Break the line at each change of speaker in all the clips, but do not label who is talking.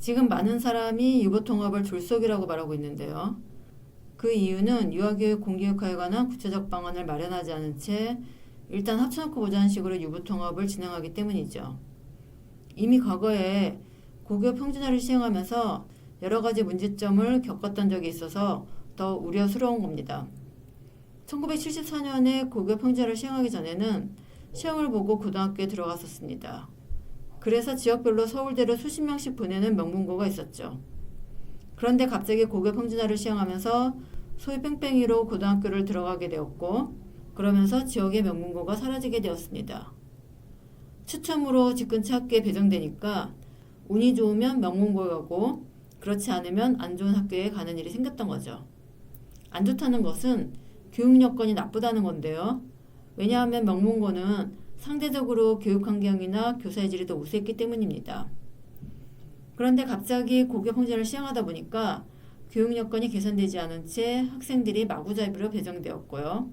지금 많은 사람이 유보통합을 졸속이라고 말하고 있는데요. 그 이유는 유아교육 공교육화에 관한 구체적 방안을 마련하지 않은 채 일단 합쳐놓고 보자는 식으로 유보통합을 진행하기 때문이죠. 이미 과거에 고교 평준화를 시행하면서 여러 가지 문제점을 겪었던 적이 있어서 더 우려스러운 겁니다. 1974년에 고교 평준화를 시행하기 전에는 시험을 보고 고등학교에 들어갔었습니다. 그래서 지역별로 서울대로 수십 명씩 보내는 명문고가 있었죠. 그런데 갑자기 고교 평준화를 시행하면서 소위 뺑뺑이로 고등학교를 들어가게 되었고, 그러면서 지역의 명문고가 사라지게 되었습니다. 추첨으로 집 근처 학교에 배정되니까 운이 좋으면 명문고에 가고 그렇지 않으면 안 좋은 학교에 가는 일이 생겼던 거죠. 안 좋다는 것은 교육 여건이 나쁘다는 건데요. 왜냐하면 명문고는 상대적으로 교육 환경이나 교사의 질이 더 우수했기 때문입니다. 그런데 갑자기 고교 평준화를 시행하다 보니까 교육 여건이 개선되지 않은 채 학생들이 마구잡이로 배정되었고요.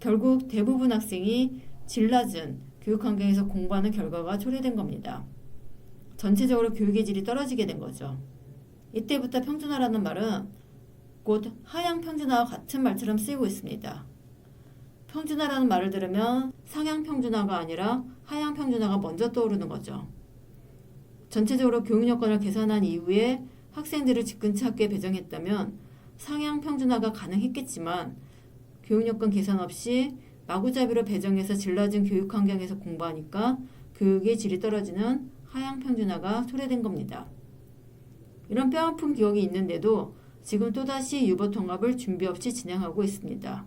결국 대부분 학생이 질 낮은 교육 환경에서 공부하는 결과가 초래된 겁니다. 전체적으로 교육의 질이 떨어지게 된 거죠. 이때부터 평준화라는 말은 곧 하향 평준화와 같은 말처럼 쓰이고 있습니다. 평준화라는 말을 들으면 상향 평준화가 아니라 하향 평준화가 먼저 떠오르는 거죠. 전체적으로 교육 여건을 개선한 이후에 학생들을 집 근처 학교에 배정했다면 상향 평준화가 가능했겠지만 교육 여건 개선 없이 마구잡이로 배정해서 질 낮은 교육 환경에서 공부하니까 교육의 질이 떨어지는 하향 평준화가 초래된 겁니다. 이런 뼈아픈 기억이 있는데도 지금 또다시 유보통합을 준비 없이 진행하고 있습니다.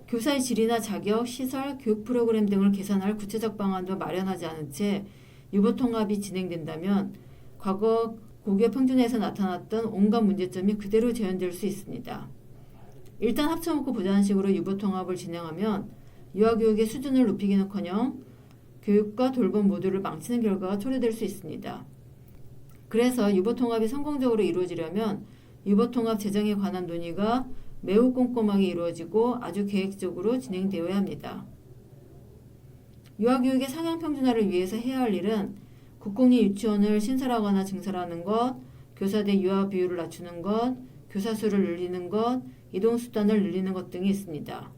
교사의 질이나 자격, 시설, 교육 프로그램 등을 개선할 구체적 방안도 마련하지 않은 채 유보통합이 진행된다면 과거 고교 평준화에서 나타났던 온갖 문제점이 그대로 재현될 수 있습니다. 일단 합쳐놓고 보자는 식으로 유보통합을 진행하면 유아교육의 수준을 높이기는커녕 교육과 돌봄 모두를 망치는 결과가 초래될 수 있습니다. 그래서 유보통합이 성공적으로 이루어지려면 유보통합 제정에 관한 논의가 매우 꼼꼼하게 이루어지고 아주 계획적으로 진행되어야 합니다. 유아교육의 상향 평준화를 위해서 해야 할 일은 국공립 유치원을 신설하거나 증설하는 것, 교사대 유아 비율을 낮추는 것, 교사 수를 늘리는 것, 이동수단을 늘리는 것 등이 있습니다.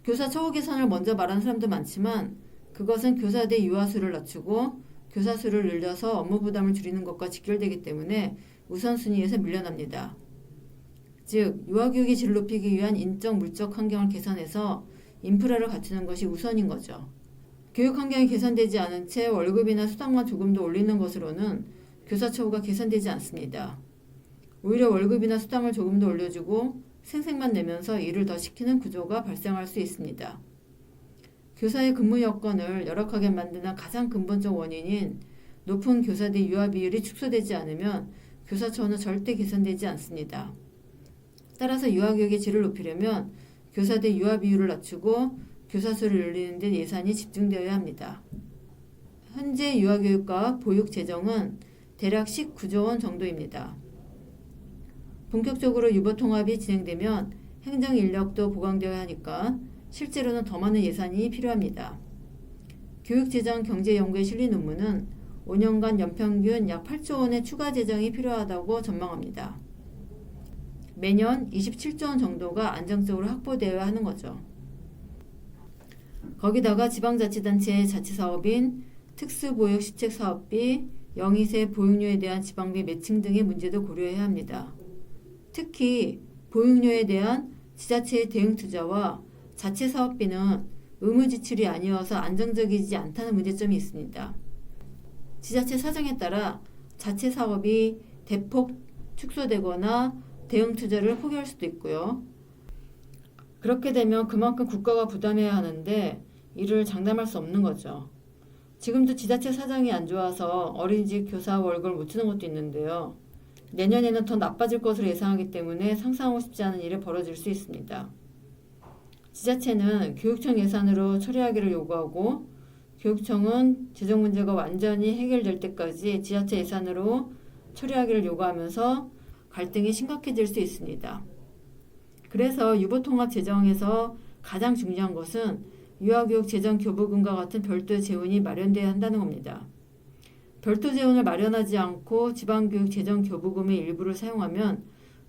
교사 처우 개선을 먼저 말하는 사람도 많지만 그것은 교사대 유아 수를 낮추고 교사 수를 늘려서 업무 부담을 줄이는 것과 직결되기 때문에 우선순위에서 밀려납니다. 즉, 유아교육의 질을 높이기 위한 인적, 물적 환경을 개선해서 인프라를 갖추는 것이 우선인 거죠. 교육 환경이 개선되지 않은 채 월급이나 수당만 조금 더 올리는 것으로는 교사 처우가 개선되지 않습니다. 오히려 월급이나 수당을 조금 더 올려주고 생색만 내면서 일을 더 시키는 구조가 발생할 수 있습니다. 교사의 근무 여건을 열악하게 만드는 가장 근본적 원인인 높은 교사대 유아 비율이 축소되지 않으면 교사 처우는 절대 개선되지 않습니다. 따라서 유아교육의 질을 높이려면 교사대 유아 비율을 낮추고 교사 수를 늘리는 데 예산이 집중되어야 합니다. 현재 유아교육과 보육 재정은 대략 19조 원 정도입니다. 본격적으로 유보통합이 진행되면 행정 인력도 보강되어야 하니까 실제로는 더 많은 예산이 필요합니다. 교육재정 경제연구에 실린 논문은 5년간 연평균 약 8조 원의 추가 재정이 필요하다고 전망합니다. 매년 27조 원 정도가 안정적으로 확보되어야 하는 거죠. 거기다가 지방자치단체의 자치사업인 특수보육시책사업비, 영희세 보육료에 대한 지방비 매칭 등의 문제도 고려해야 합니다. 특히 보육료에 대한 지자체의 대응투자와 자체사업비는 의무지출이 아니어서 안정적이지 않다는 문제점이 있습니다. 지자체 사정에 따라 자체사업이 대폭 축소되거나 대응투자를 포기할 수도 있고요. 그렇게 되면 그만큼 국가가 부담해야 하는데 이를 장담할 수 없는 거죠. 지금도 지자체 사정이 안 좋아서 어린이집 교사 월급을 못 주는 것도 있는데요. 내년에는 더 나빠질 것으로 예상하기 때문에 상상하고 싶지 않은 일이 벌어질 수 있습니다. 지자체는 교육청 예산으로 처리하기를 요구하고 교육청은 재정 문제가 완전히 해결될 때까지 지자체 예산으로 처리하기를 요구하면서 갈등이 심각해질 수 있습니다. 그래서 유보통합 재정에서 가장 중요한 것은 유아교육 재정 교부금과 같은 별도의 재원이 마련돼야 한다는 겁니다. 별도 재원을 마련하지 않고 지방교육 재정 교부금의 일부를 사용하면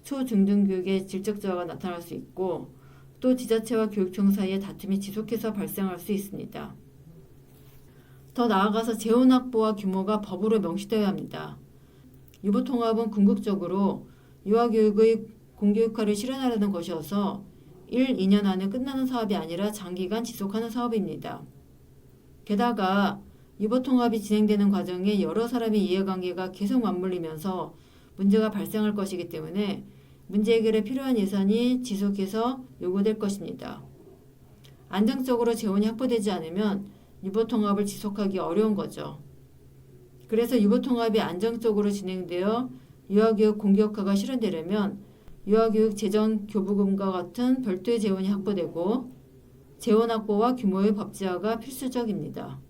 초중등교육의 질적 저하가 나타날 수 있고 또 지자체와 교육청 사이의 다툼이 지속해서 발생할 수 있습니다. 더 나아가서 재원 확보와 규모가 법으로 명시되어야 합니다. 유보통합은 궁극적으로 유아교육의 공교육화를 실현하려는 것이어서 1, 2년 안에 끝나는 사업이 아니라 장기간 지속하는 사업입니다. 게다가 유보통합이 진행되는 과정에 여러 사람의 이해관계가 계속 맞물리면서 문제가 발생할 것이기 때문에 문제 해결에 필요한 예산이 지속해서 요구될 것입니다. 안정적으로 재원이 확보되지 않으면 유보통합을 지속하기 어려운 거죠. 그래서 유보통합이 안정적으로 진행되어 유아교육 공교육화가 실현되려면 유아교육 재정 교부금과 같은 별도의 재원이 확보되고 재원 확보와 규모의 법제화가 필수적입니다.